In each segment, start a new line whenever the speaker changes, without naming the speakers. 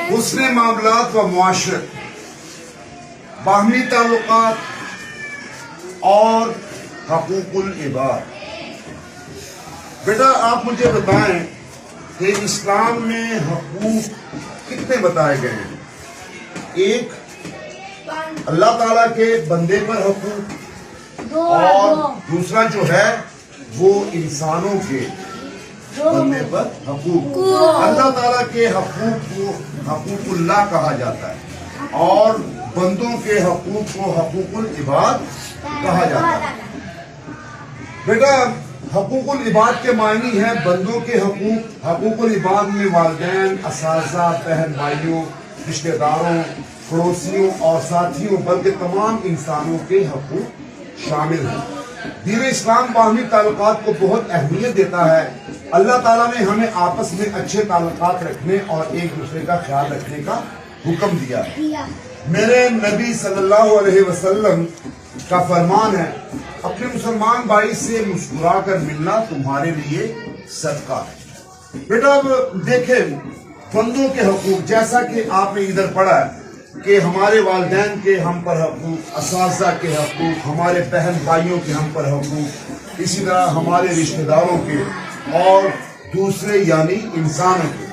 حسن معاملات و معاشرت، باہمی تعلقات اور حقوق العباد۔ بیٹا آپ مجھے بتائیں کہ اسلام میں حقوق کتنے بتائے گئے ہیں؟ ایک اللہ تعالیٰ کے بندے پر حقوق، اور دوسرا جو ہے وہ انسانوں کے بندے پر حقوق۔ اللہ تعالیٰ کے حقوق کو حقوق اللہ کہا جاتا ہے اور بندوں کے حقوق کو حقوق العباد کہا جاتا ہے۔ بیٹا حقوق العباد کے معنی ہیں بندوں کے حقوق۔ حقوق العباد میں والدین، اساتذہ، بہن بھائیوں، رشتہ داروں، پڑوسیوں اور ساتھیوں بلکہ تمام انسانوں کے حقوق شامل ہیں۔ دین اسلام باہمی تعلقات کو بہت اہمیت دیتا ہے۔ اللہ تعالیٰ نے ہمیں آپس میں اچھے تعلقات رکھنے اور ایک دوسرے کا خیال رکھنے کا حکم دیا ہے۔ میرے نبی صلی اللہ علیہ وسلم کا فرمان ہے، اپنے مسلمان بھائی سے مسکرا کر ملنا تمہارے لیے صدقہ ہے۔ بیٹا اب دیکھیں بندوں کے حقوق، جیسا کہ آپ نے ادھر پڑھا ہے کہ ہمارے والدین کے ہم پر حقوق، اساتذہ کے حقوق، ہمارے بہن بھائیوں کے ہم پر حقوق، اسی طرح ہمارے رشتہ داروں کے اور دوسرے یعنی انسانوں کے۔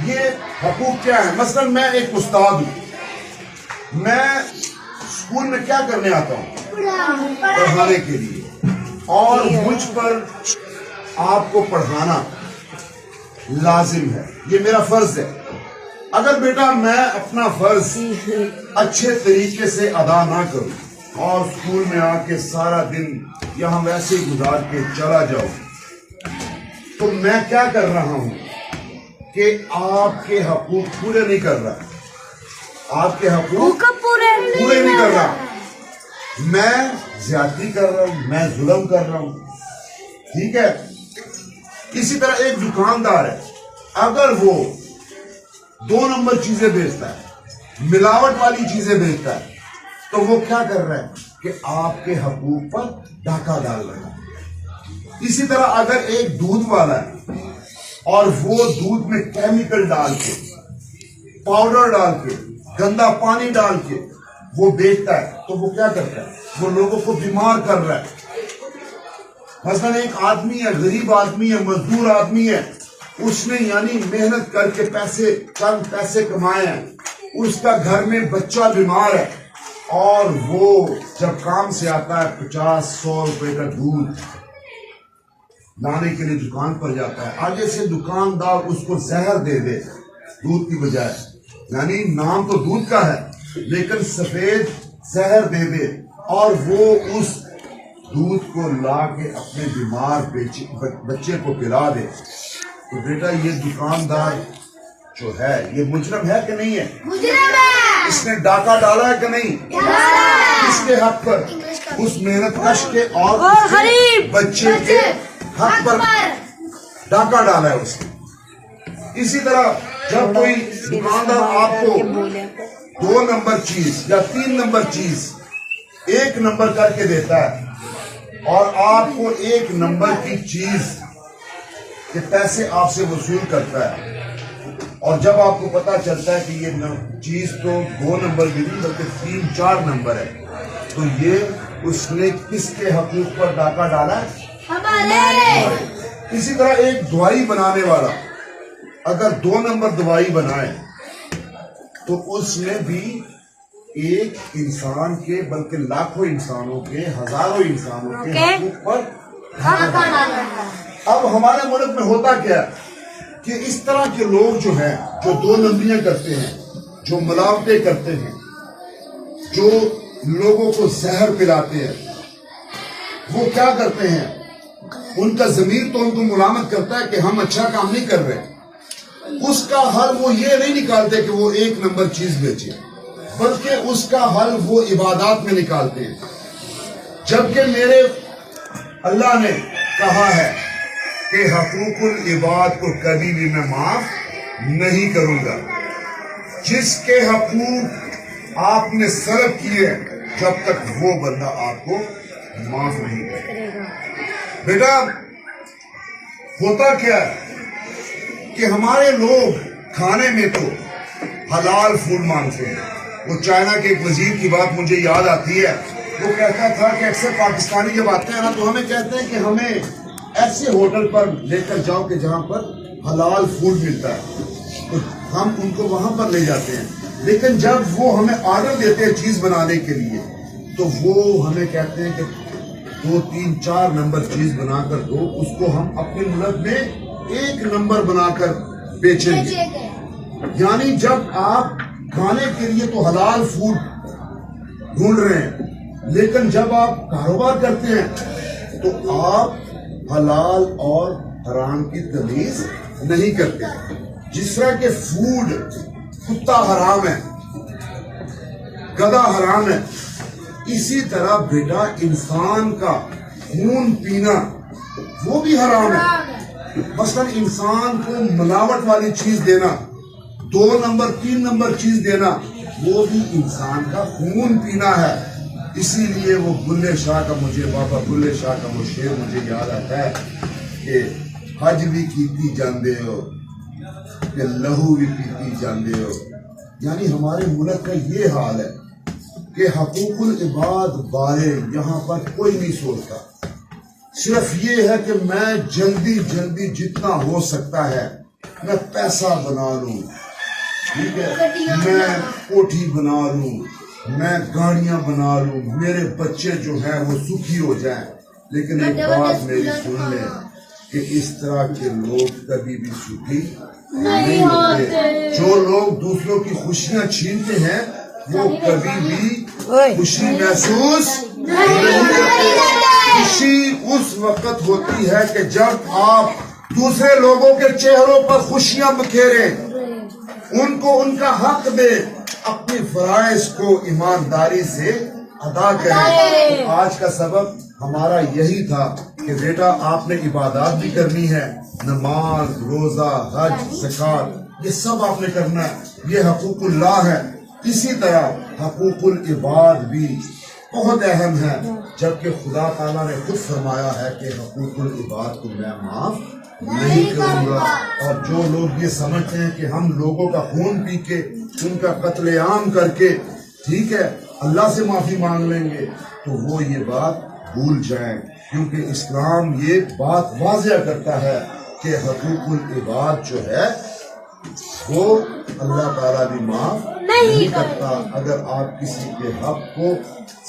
یہ حقوق کیا ہے؟ مثلا میں ایک استاد ہوں، میں اسکول میں کیا کرنے آتا ہوں؟ پڑھانے کے لیے، اور مجھ پر آپ کو پڑھانا لازم ہے، یہ میرا فرض ہے۔ اگر بیٹا میں اپنا فرض اچھے طریقے سے ادا نہ کروں اور اسکول میں آ کے سارا دن یہاں ویسے ہی گزار کے چلا جاؤں، تو میں کیا کر رہا ہوں کہ آپ کے حقوق پورے نہیں کر رہا، آپ کے حقوق پورے نہیں کر رہا، میں زیادتی کر رہا ہوں، میں ظلم کر رہا ہوں، ٹھیک ہے؟ اسی طرح ایک دکاندار ہے، اگر وہ 2 نمبر چیزیں بیچتا ہے، ملاوٹ والی چیزیں بیچتا ہے، تو وہ کیا کر رہا ہے کہ آپ کے حقوق پر ڈاکہ ڈال رہا ہے۔ اسی طرح اگر ایک دودھ والا ہے اور وہ دودھ میں کیمیکل ڈال کے، پاؤڈر ڈال کے، گندا پانی ڈال کے وہ بیچتا ہے، تو وہ کیا کرتا ہے؟ وہ لوگوں کو بیمار کر رہا ہے۔ مثلا ایک آدمی ہے، غریب آدمی ہے، مزدور آدمی ہے، اس نے یعنی محنت کر کے چند پیسے کمائے ہیں، اس کا گھر میں بچہ بیمار ہے، اور وہ جب کام سے آتا ہے 50-100 روپے کا دودھ لانے کے لیے دکان پر جاتا ہے، آگے سے دکاندار اس کو زہر دے دے دودھ کی بجائے، یعنی نام تو دودھ کا ہے لیکن سفید زہر دے دے، اور وہ اس دودھ کو لا کے اپنے بیمار بچے کو پلا دے، تو بیٹا یہ دکاندار جو ہے یہ مجرم ہے کہ نہیں ہے؟ مجرم ہے۔ اس نے ڈاکہ ڈالا ہے کہ نہیں؟ کس کے حق پر؟ اس محنت کش کے اور بچے کے حق پر ڈاکہ ڈالا ہے اس نے۔ اسی طرح جب کوئی دکاندار آپ کو 2 نمبر چیز یا 3 نمبر چیز 1 نمبر کر کے دیتا ہے، اور آپ کو 1 نمبر کی چیز کہ پیسے آپ سے وصول کرتا ہے، اور جب آپ کو پتا چلتا ہے کہ یہ چیز تو 2 نمبر کی نہیں بلکہ 3-4 نمبر ہے، تو یہ اس نے کس کے حقوق پر ڈاکہ ڈالا ہے؟ ہمارے۔ اسی طرح ایک دوائی بنانے والا اگر 2 نمبر دوائی بنائے تو اس نے بھی ایک انسان کے بلکہ لاکھوں انسانوں کے، ہزاروں انسانوں کے حقوق پر ڈاکہ ڈالا ہے۔ اب ہمارے ملک میں ہوتا کیا ہے کہ اس طرح کے لوگ جو ہیں، جو 2 نمبریاں کرتے ہیں، جو ملاوٹیں کرتے ہیں، جو لوگوں کو زہر پلاتے ہیں، وہ کیا کرتے ہیں؟ ان کا ضمیر تو ان کو ملامت کرتا ہے کہ ہم اچھا کام نہیں کر رہے، اس کا حل وہ یہ نہیں نکالتے کہ وہ 1 نمبر چیز بیچے، بلکہ اس کا حل وہ عبادات میں نکالتے ہیں۔ جبکہ میرے اللہ نے کہا ہے کہ حقوق العباد کو کبھی بھی میں معاف نہیں کروں گا، جس کے حقوق آپ نے صرف کیے جب تک وہ بندہ آپ کو معاف نہیں کرے گا۔ بیٹا ہوتا کیا ہے کہ ہمارے لوگ کھانے میں تو حلال فوڈ مانگتے ہیں. وہ چائنا کے ایک وزیر کی بات مجھے یاد آتی ہے. وہ کہتا تھا کہ اکثر پاکستانی جب آتے ہیں نا تو ہمیں کہتے ہیں کہ ہمیں ایسے ہوٹل پر لے کر جاؤ کہ جہاں پر حلال فوڈ ملتا ہے, تو ہم ان کو وہاں پر لے جاتے ہیں. لیکن جب وہ ہمیں آرڈر دیتے ہیں چیز بنانے کے لیے تو وہ ہمیں کہتے ہیں کہ 2 3 4 نمبر چیز بنا کر دو, اس کو ہم اپنے ملک میں 1 نمبر بنا کر بیچیں گے. یعنی جب آپ کھانے کے لیے تو حلال فوڈ ڈھونڈ رہے ہیں, لیکن جب آپ کاروبار کرتے ہیں تو آپ حلال اور حرام کی تمیز نہیں کرتے. جس طرح کہ فوڈ, کتا حرام ہے, گدھا حرام ہے, اسی طرح بیٹا انسان کا خون پینا وہ بھی حرام ہے. مثلا انسان کو ملاوٹ والی چیز دینا, 2 نمبر 3 نمبر چیز دینا, وہ بھی انسان کا خون پینا ہے. اسی لیے وہ بلے شاہ کا, مجھے بابا بلے شاہ کا وہ شعر مجھے یاد آتا ہے کہ حج بھی کیتی جاندے ہو کہ لہو بھی پیتی جاندے ہو. یعنی ہمارے ملک کا یہ حال ہے کہ حقوق العباد بارے یہاں پر کوئی نہیں سوچتا. صرف یہ ہے کہ میں جلدی جلدی جتنا ہو سکتا ہے میں پیسہ بنا لوں, ٹھیک ہے, میں کوٹھی بنا لوں, میں گاڑیاں بنا لوں, میرے بچے جو ہیں وہ سکھی ہو جائیں. لیکن ایک بات میری سن لیں کہ اس طرح کے لوگ کبھی بھی سکھی نہیں ہوتے. جو لوگ دوسروں کی خوشیاں چھینتے ہیں وہ کبھی بھی خوشی محسوس نہیں کرتے. خوشی اس وقت ہوتی ہے کہ جب آپ دوسرے لوگوں کے چہروں پر خوشیاں بکھیریں, ان کو ان کا حق دے, اپنی فرائض کو ایمانداری سے ادا کریں. آج کا سبق ہمارا یہی تھا کہ بیٹا آپ نے عبادات بھی کرنی ہے, نماز, روزہ, حج, زکات, یہ سب آپ نے کرنا ہے, یہ حقوق اللہ ہے. اسی طرح حقوق العباد بھی بہت اہم ہے, جبکہ خدا تعالیٰ نے خود فرمایا ہے کہ حقوق العباد کو میں معاف نہیں کروں گا. اور جو لوگ یہ سمجھتے ہیں کہ ہم لوگوں کا خون پی کے, ان کا قتل عام کر کے, ٹھیک ہے, اللہ سے معافی مانگ لیں گے, تو وہ یہ بات بھول جائیں. کیونکہ اسلام یہ بات واضح کرتا ہے کہ حقوق العباد جو ہے وہ اللہ تعالیٰ بھی معاف نہیں کرتا. اگر آپ کسی کے حق کو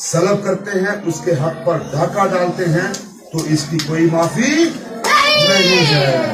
سلب کرتے ہیں, اس کے حق پر ڈاکہ ڈالتے ہیں, تو اس کی کوئی معافی نہیں ہے.